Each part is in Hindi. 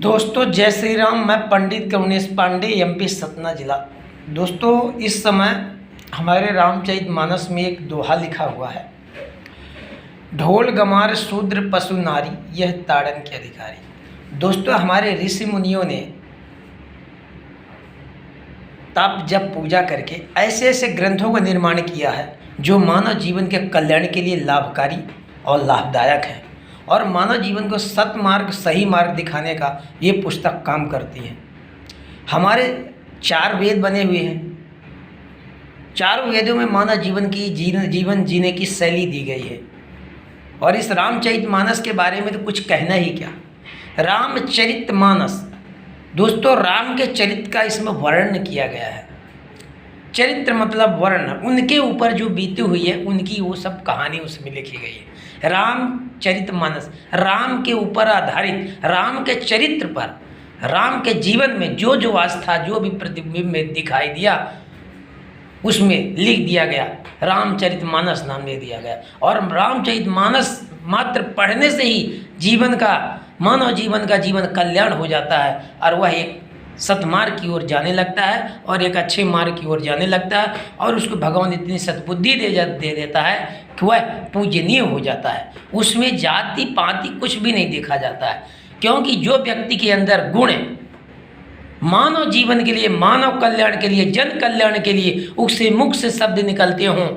दोस्तों जय श्री राम। मैं पंडित कमलेश पांडे, एमपी सतना जिला। दोस्तों इस समय हमारे रामचरितमानस में एक दोहा लिखा हुआ है, ढोल गमार शूद्र पशु नारी, यह ताड़न के अधिकारी। दोस्तों हमारे ऋषि मुनियों ने तप जप पूजा करके ऐसे ऐसे ग्रंथों का निर्माण किया है जो मानव जीवन के कल्याण के लिए लाभकारी और लाभदायक है, और मानव जीवन को सतमार्ग सही मार्ग दिखाने का ये पुस्तक काम करती है। हमारे 4 वेद बने हुए हैं। चारों वेदों में मानव जीवन की जीवन जीने की शैली दी गई है, और इस रामचरितमानस के बारे में तो कुछ कहना ही क्या। रामचरितमानस दोस्तों राम के चरित्र का इसमें वर्णन किया गया है। चरित्र मतलब वर्ण, उनके ऊपर जो बीती हुई है उनकी वो सब कहानी उसमें लिखी गई है। रामचरितमानस राम के ऊपर आधारित, राम के चरित्र पर, राम के जीवन में जो जो आस्था जो भी प्रतिबिंब में दिखाई दिया उसमें लिख दिया गया, रामचरितमानस नाम दे दिया गया। और रामचरितमानस मात्र पढ़ने से ही जीवन का, मानव जीवन का जीवन कल्याण हो जाता है, और वह एक सतमार्ग की ओर जाने लगता है और एक अच्छे मार्ग की ओर जाने लगता है, और उसको भगवान इतनी सद्बुद्धि दे देता है कि वह पूजनीय हो जाता है। उसमें जाति पाति कुछ भी नहीं देखा जाता है, क्योंकि जो व्यक्ति के अंदर गुण है, मानव जीवन के लिए, मानव कल्याण के लिए, जन कल्याण के लिए उससे मुख से शब्द निकलते हों,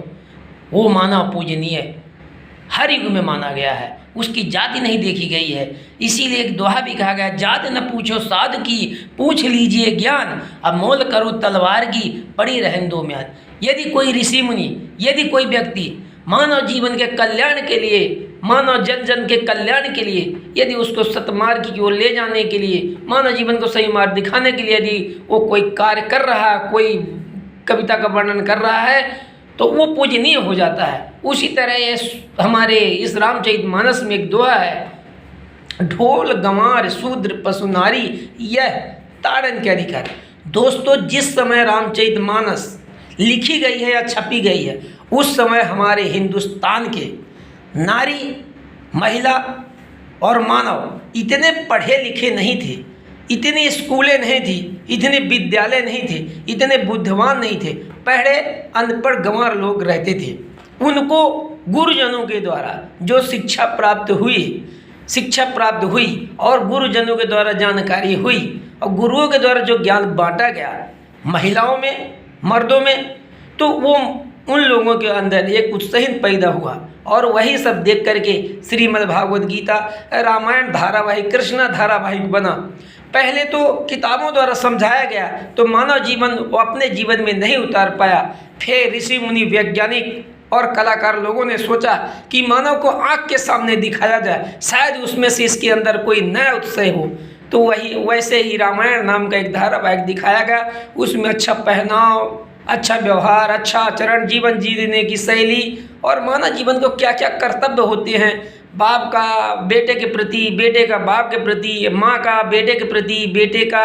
वो मानव पूजनीय हर युग में माना गया है। उसकी जाति नहीं देखी गई है। इसीलिए एक दोहा भी कहा गया, जात न पूछो साधु की, पूछ लीजिए ज्ञान, अब मोल करो तलवार की, पड़ी रहन दो म्यान। यदि कोई ऋषि मुनि, यदि कोई व्यक्ति मानव जीवन के कल्याण के लिए, मानव जन जन के कल्याण के लिए, यदि उसको सतमार्ग की ओर ले जाने के लिए, मानव जीवन को सही मार्ग दिखाने के लिए यदि वो कोई कार्य कर रहा है, कोई कविता का वर्णन कर रहा है, तो वो पूजनीय हो जाता है। उसी तरह ये हमारे इस रामचरितमानस में एक दोहा है, ढोल गंवार शूद्र पशु नारी, यह ताड़न के अधिकारी। दोस्तों जिस समय रामचरितमानस लिखी गई है या छपी गई है, उस समय हमारे हिंदुस्तान के नारी, महिला और मानव इतने पढ़े लिखे नहीं थे, इतनी स्कूलें नहीं थी, इतने विद्यालय नहीं थे, इतने बुद्धिमान नहीं थे। पहले अनपढ़ गंवार लोग रहते थे। उनको गुरुजनों के द्वारा जो शिक्षा प्राप्त हुई और गुरुजनों के द्वारा जानकारी हुई और गुरुओं के द्वारा जो ज्ञान बांटा गया महिलाओं में, मर्दों में, तो वो उन लोगों के अंदर एक उत्साह पैदा हुआ, और वही सब देख करके श्रीमद् भागवत गीता, रामायण धारावाहिक, कृष्णा धारावाहिक बना। पहले तो किताबों द्वारा समझाया गया तो मानव जीवन वो अपने जीवन में नहीं उतार पाया। फिर ऋषि मुनि, वैज्ञानिक और कलाकार लोगों ने सोचा कि मानव को आँख के सामने दिखाया जाए, शायद उसमें से इसके अंदर कोई नया उत्साह हो। तो वैसे ही रामायण नाम का एक धारावाहिक दिखाया गया। उसमें अच्छा पहनाव, अच्छा व्यवहार, अच्छा आचरण, जीवन जीने की शैली, और मानव जीवन को क्या क्या कर्तव्य होते हैं, बाप का बेटे के प्रति, बेटे का बाप के प्रति, माँ का बेटे के प्रति, बेटे का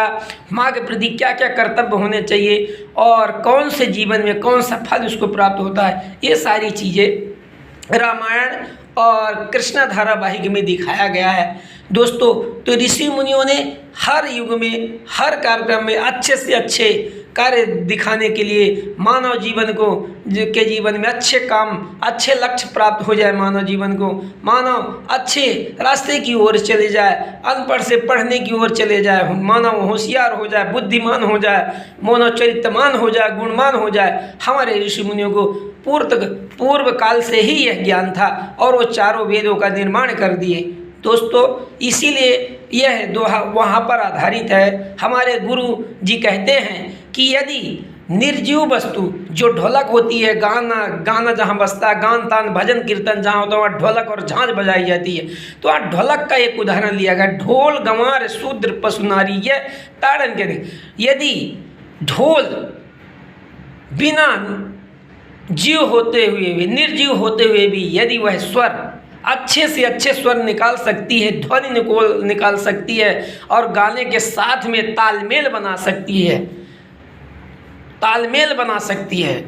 माँ के प्रति क्या क्या कर्तव्य होने चाहिए, और कौन से जीवन में कौन सा फल उसको प्राप्त होता है, ये सारी चीज़ें रामायण और कृष्णा धारावाहिक में दिखाया गया है। दोस्तों तो ऋषि मुनियों ने हर युग में, हर कार्यक्रम में अच्छे से अच्छे कार्य दिखाने के लिए मानव जीवन को के जीवन में अच्छे काम, अच्छे लक्ष्य प्राप्त हो जाए, मानव जीवन को, मानव अच्छे रास्ते की ओर चले जाए, अनपढ़ से पढ़ने की ओर चले जाए, मानव होशियार हो जाए, बुद्धिमान हो जाए, मानव चरित्रमान हो जाए, गुणमान हो जाए। हमारे ऋषि मुनियों को पूर्व काल से ही यह ज्ञान था, और वो चारों वेदों का निर्माण कर दिए। दोस्तों इसीलिए यह दोहा वहाँ पर आधारित है। हमारे गुरु जी कहते हैं कि यदि निर्जीव वस्तु जो ढोलक होती है, गाना जहाँ बजता है, गान तान भजन कीर्तन जहाँ होता है वहाँ ढोलक और झांझ बजाई जाती है। तो वहाँ ढोलक का एक उदाहरण लिया गया, ढोल गंवार शूद्र पशु नारी, यह ताड़न के। यदि ढोल बिना जीव होते हुए भी, निर्जीव होते हुए भी, यदि वह स्वर अच्छे से अच्छे स्वर निकाल सकती है, ध्वनि निकाल सकती है, और गाने के साथ में तालमेल बना सकती है, तालमेल बना सकती है,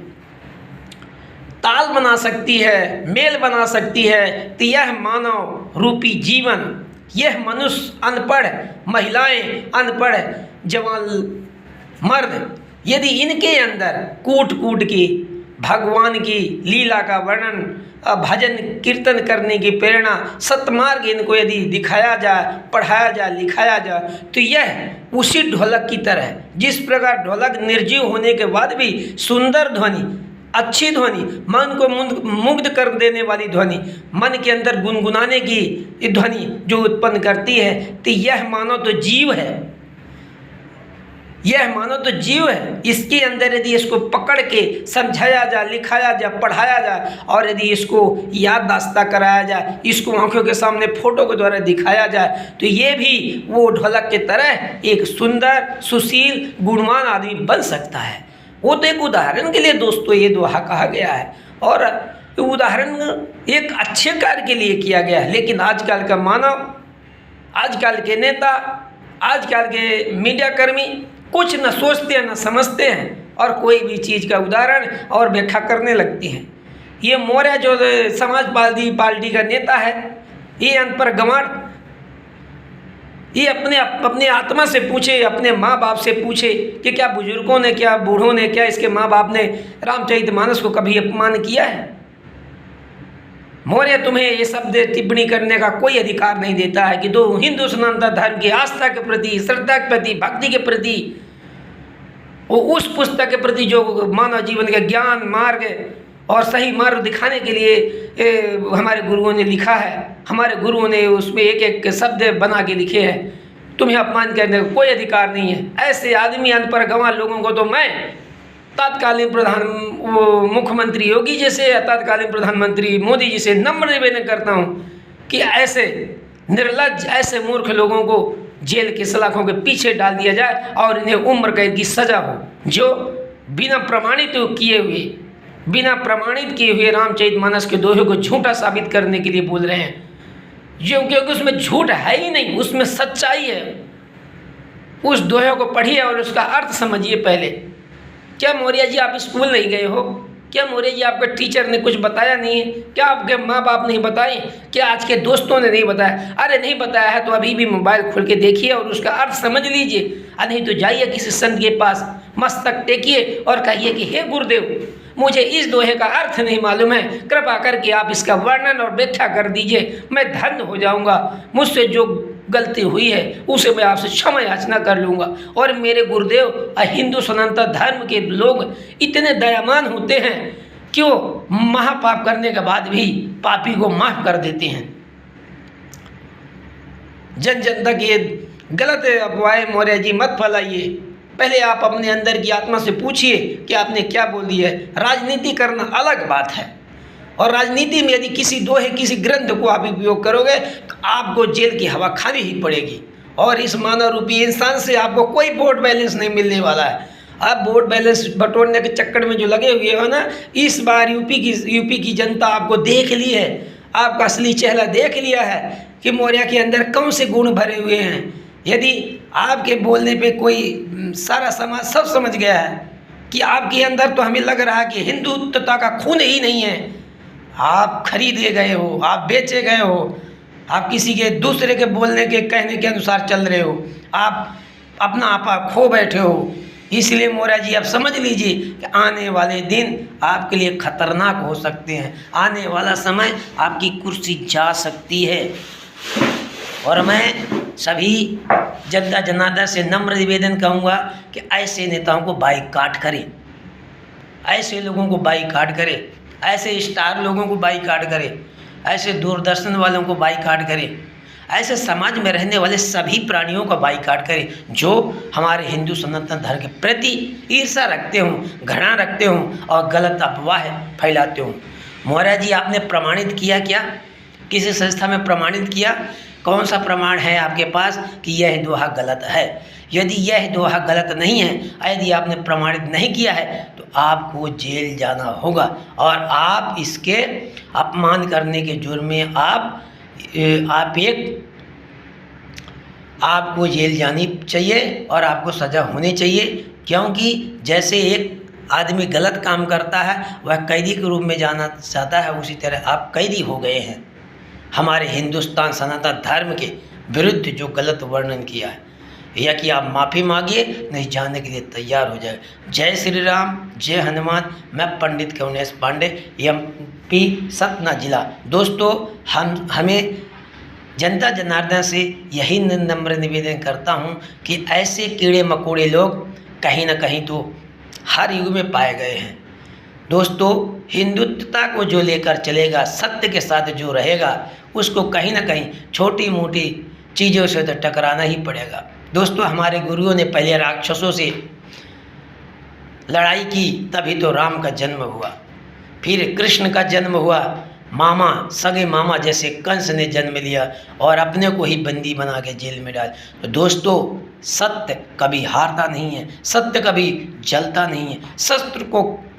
ताल बना सकती है, मेल बना सकती है, तो यह मानव रूपी जीवन यह मनुष्य अनपढ़, महिलाएं अनपढ़, जवान मर्द यदि इनके अंदर कूट कूट की भगवान की लीला का वर्णन, भजन कीर्तन करने की प्रेरणा, सतमार्ग इनको यदि दिखाया जाए, पढ़ाया जाए, लिखाया जाए, तो यह उसी ढोलक की तरह, जिस प्रकार ढोलक निर्जीव होने के बाद भी सुंदर ध्वनि, अच्छी ध्वनि, मन को मुग्ध कर देने वाली ध्वनि, मन के अंदर गुनगुनाने की ध्वनि जो उत्पन्न करती है, तो यह मानो तो जीव है, यह मानो तो जीव है। इसके अंदर यदि इसको पकड़ के समझाया जाए, लिखाया जाए, पढ़ाया जाए और यदि इसको याददाश्त कराया जाए, इसको आंखों के सामने फोटो के द्वारा दिखाया जाए, तो ये भी वो ढोलक की तरह एक सुंदर, सुशील, गुणवान आदमी बन सकता है। वो तो एक उदाहरण के लिए दोस्तों ये दोहा कहा गया है और उदाहरण एक अच्छे कार्य के लिए किया गया है। लेकिन आजकल का मानव, आजकल के नेता, आजकल के मीडिया कर्मी कुछ न सोचते हैं न समझते हैं और कोई भी चीज़ का उदाहरण और व्याख्या करने लगती हैं। ये मौर्य जो समाजवादी पार्टी का नेता है, ये अनपढ़ गंवार, ये अपने आत्मा से पूछे, अपने माँ बाप से पूछे कि क्या बुजुर्गों ने, क्या बूढ़ों ने, क्या इसके माँ बाप ने रामचरितमानस को कभी अपमान किया है? मौर्य तुम्हें ये शब्द टिप्पणी करने का कोई अधिकार नहीं देता है कि दो हिंदू सनातन धर्म की आस्था के प्रति, श्रद्धा के प्रति, भक्ति के प्रति, वो उस पुस्तक के प्रति जो मानव जीवन के ज्ञान मार्ग और सही मार्ग दिखाने के लिए हमारे गुरुओं ने लिखा है, हमारे गुरुओं ने उसमें एक एक शब्द बना के लिखे हैं, तुम्हें अपमान करने का कोई अधिकार नहीं है। ऐसे आदमी, अनपढ़ गंवार लोगों को तो मैं तत्कालीन मुख्यमंत्री योगी जी से, तत्कालीन प्रधानमंत्री मोदी जी से नम्र निवेदन करता हूँ कि ऐसे निर्लज्ज, ऐसे मूर्ख लोगों को जेल की सलाखों के पीछे डाल दिया जाए और इन्हें उम्र कैद की सजा हो, जो बिना प्रमाणित किए हुए रामचरितमानस के दोहे को झूठा साबित करने के लिए बोल रहे हैं, जो क्योंकि उसमें झूठ है ही नहीं, उसमें सच्चाई है। उस दोहे को पढ़िए और उसका अर्थ समझिए पहले। क्या मौर्य जी आप स्कूल नहीं गए हो? क्या मौर्य जी आपके टीचर ने कुछ बताया नहीं है? क्या आपके माँ बाप नहीं बताए? क्या आज के दोस्तों ने नहीं बताया? अरे नहीं बताया है तो अभी भी मोबाइल खोल के देखिए और उसका अर्थ समझ लीजिए। नहीं तो जाइए किसी संत के पास, मस्तक टेकिए और कहिए कि हे गुरुदेव, मुझे इस दोहे का अर्थ नहीं मालूम है, कृपा करके आप इसका वर्णन और व्याख्या कर दीजिए, मैं धन्य हो जाऊंगा। मुझसे जो गलती हुई है उसे मैं आपसे क्षमा याचना कर लूँगा। और मेरे गुरुदेव, हिंदू सनातन धर्म के लोग इतने दयावान होते हैं, क्यों महापाप करने के बाद भी पापी को माफ़ कर देते हैं। जन जन तक ये गलत अफवाहें मौर्य जी मत फैलाइए। पहले आप अपने अंदर की आत्मा से पूछिए कि आपने क्या बोल दिया है। राजनीति करना अलग बात है, और राजनीति में यदि किसी दोहे, किसी ग्रंथ को आप उपयोग करोगे तो आपको जेल की हवा खानी ही पड़ेगी। और इस मानव रूपी इंसान से आपको कोई वोट बैलेंस नहीं मिलने वाला है। आप वोट बैलेंस बटोरने के चक्कर में जो लगे हुए हो ना, इस बार यूपी की जनता आपको देख ली है, आपका असली चेहरा देख लिया है कि मौर्य के अंदर कौन से गुण भरे हुए हैं। यदि आपके बोलने पे कोई सारा समाज सब समझ गया है कि आपके अंदर तो हमें लग रहा है कि हिंदुत्वता का खून ही नहीं है, आप खरीदे गए हो, आप बेचे गए हो, आप किसी के दूसरे के बोलने के कहने के अनुसार चल रहे हो, आप अपना आपा खो बैठे हो। इसलिए मौर्य जी आप समझ लीजिए कि आने वाले दिन आपके लिए खतरनाक हो सकते हैं। आने वाला समय आपकी कुर्सी जा सकती है। और मैं सभी जनता जनार्दन से नम्र निवेदन कहूँगा कि ऐसे नेताओं को बाइकाट करें, ऐसे लोगों को बाइकाट करें, ऐसे स्टार लोगों को बाइकाट करें, ऐसे दूरदर्शन वालों को बाइकाट करें, ऐसे समाज में रहने वाले सभी प्राणियों का बाइकाट करें जो हमारे हिंदू सनातन धर्म के प्रति ईर्ष्या रखते हों, घृणा रखते हों और गलत अफवाह फैलाते हों। मौर्य जी आपने प्रमाणित किया क्या? किसी संस्था में प्रमाणित किया? कौन सा प्रमाण है आपके पास कि यह दोहा गलत है? यदि यह दोहा गलत नहीं है, यदि आपने प्रमाणित नहीं किया है तो आपको जेल जाना होगा और आप इसके अपमान करने के जुर्म में आपको जेल जानी चाहिए और आपको सज़ा होनी चाहिए। क्योंकि जैसे एक आदमी गलत काम करता है वह कैदी के रूप में जाना चाहता है, उसी तरह आप कैदी हो गए हैं हमारे हिंदुस्तान सनातन धर्म के विरुद्ध जो गलत वर्णन किया है, या कि आप माफ़ी मांगिए, नहीं जाने के लिए तैयार हो जाए। जय श्री राम, जय हनुमान। मैं पंडित करुणेश पांडे, MP सतना जिला। दोस्तों, हमें जनता जनार्दन से यही नम्र निवेदन करता हूँ कि ऐसे कीड़े मकोड़े लोग कहीं ना कहीं तो हर युग में पाए गए हैं। दोस्तों, हिंदुत्वता को जो लेकर चलेगा, सत्य के साथ जो रहेगा, उसको कहीं ना कहीं छोटी मोटी चीज़ों से तो टकराना ही पड़ेगा। दोस्तों, हमारे गुरुओं ने पहले राक्षसों से लड़ाई की, तभी तो राम का जन्म हुआ, फिर कृष्ण का जन्म हुआ, मामा सगे मामा जैसे कंस ने जन्म लिया और अपने को ही बंदी बना के जेल में डाल। तो दोस्तों, सत्य कभी हारता नहीं है, सत्य कभी जलता नहीं है।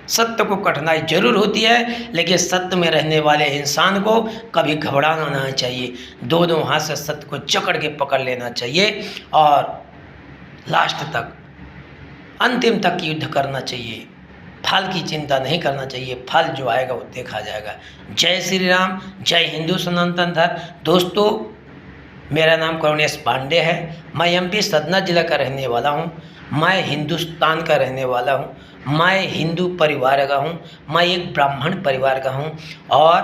सत्य को कठिनाई जरूर होती है, लेकिन सत्य में रहने वाले इंसान को कभी घबराना नहीं चाहिए। दोनों हाथ से सत्य को जकड़ के पकड़ लेना चाहिए और लास्ट तक, अंतिम तक युद्ध करना चाहिए। फल की चिंता नहीं करना चाहिए, फल जो आएगा वो देखा जाएगा। जय श्री राम, जय हिंदू सनातन धर्म। दोस्तों, मेरा नाम करुणेश पांडे है। मैं MP सतना जिला का रहने वाला हूँ। मैं हिंदुस्तान का रहने वाला हूँ। मैं हिंदू परिवार का हूँ। मैं एक ब्राह्मण परिवार का हूँ और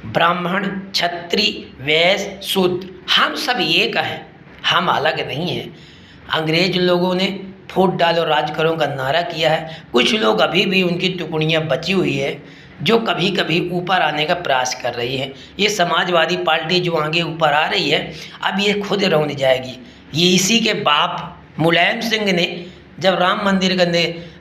ब्राह्मण, क्षत्रिय, वैश्य, शूद्र हम सब एक हैं, हम अलग नहीं हैं। अंग्रेज लोगों ने फूट डालो राज करो का नारा किया है। कुछ लोग अभी भी उनकी टुकड़ियाँ बची हुई है जो कभी कभी ऊपर आने का प्रयास कर रही है। ये समाजवादी पार्टी जो आगे ऊपर आ रही है, अब ये खुद रौंद जाएगी। ये इसी के बाप मुलायम सिंह ने जब राम मंदिर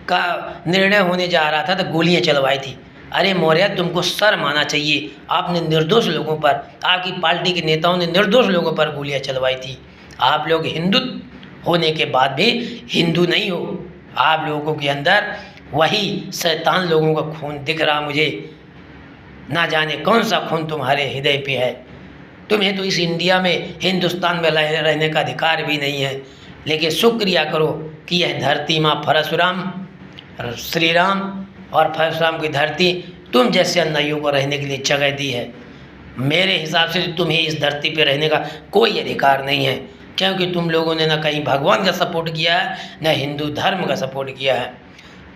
का निर्णय होने जा रहा था तो गोलियां चलवाई थी। अरे मौर्य, तुमको शर्म आना चाहिए। आपने निर्दोष लोगों पर, आपकी पार्टी के नेताओं ने निर्दोष लोगों पर गोलियां चलवाई थी। आप लोग हिंदू होने के बाद भी हिंदू नहीं हो। आप लोगों के अंदर वही शैतान लोगों का खून दिख रहा मुझे। ना जाने कौन सा खून तुम्हारे हृदय पे है। तुम्हें तो इस इंडिया में, हिंदुस्तान में रहने का अधिकार भी नहीं है। लेकिन शुक्रिया करो कि यह धरती माँ परशुराम, श्री राम और परशुराम की धरती तुम जैसे अन्यायियों को रहने के लिए जगह दी है। मेरे हिसाब से तुम्हें इस धरती पे रहने का कोई अधिकार नहीं है, क्योंकि तुम लोगों ने ना कहीं भगवान का सपोर्ट किया है, न हिंदू धर्म का सपोर्ट किया है,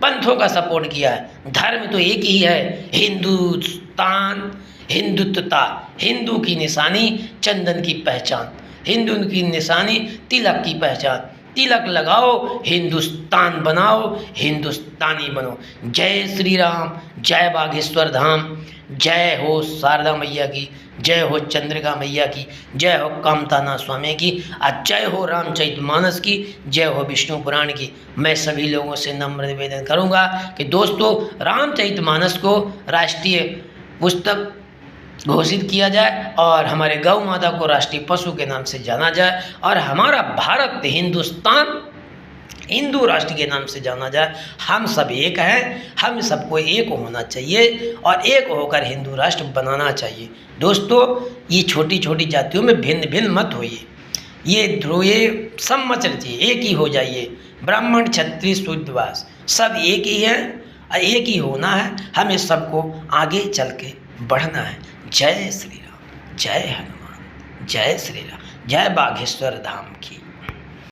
पंथों का सपोर्ट किया है। धर्म तो एक ही है, हिंदुस्तान, हिंदुत्वता। हिंदू की निशानी चंदन की पहचान, हिंदू की निशानी तिलक की पहचान। तिलक लगाओ, हिंदुस्तान बनाओ, हिंदुस्तानी बनो। जय श्री राम, जय बागेश्वर धाम, जय हो शारदा मैया की, जय हो चंद्रिका मैया की, जय हो कामताना स्वामी की, और जय हो रामचरितमानस की, जय हो विष्णु पुराण की। मैं सभी लोगों से नम्र निवेदन करूंगा कि दोस्तों, रामचरितमानस को राष्ट्रीय पुस्तक घोषित किया जाए और हमारे गौ माता को राष्ट्रीय पशु के नाम से जाना जाए और हमारा भारत हिंदुस्तान हिंदू राष्ट्र के नाम से जाना जाए। हम सब एक हैं, हम सबको एक होना चाहिए और एक होकर हिंदू राष्ट्र बनाना चाहिए। दोस्तों, ये छोटी छोटी जातियों में भिन्न भिन्न मत होइए, ये सब मत रचिए, एक ही हो जाइए। ब्राह्मण, क्षत्रिय, शूद्रवास सब एक ही हैं, एक ही होना है। हमें सबको आगे चल के बढ़ना है। जय श्री राम, जय हनुमान, जय श्री राम, जय बागेश्वर धाम की।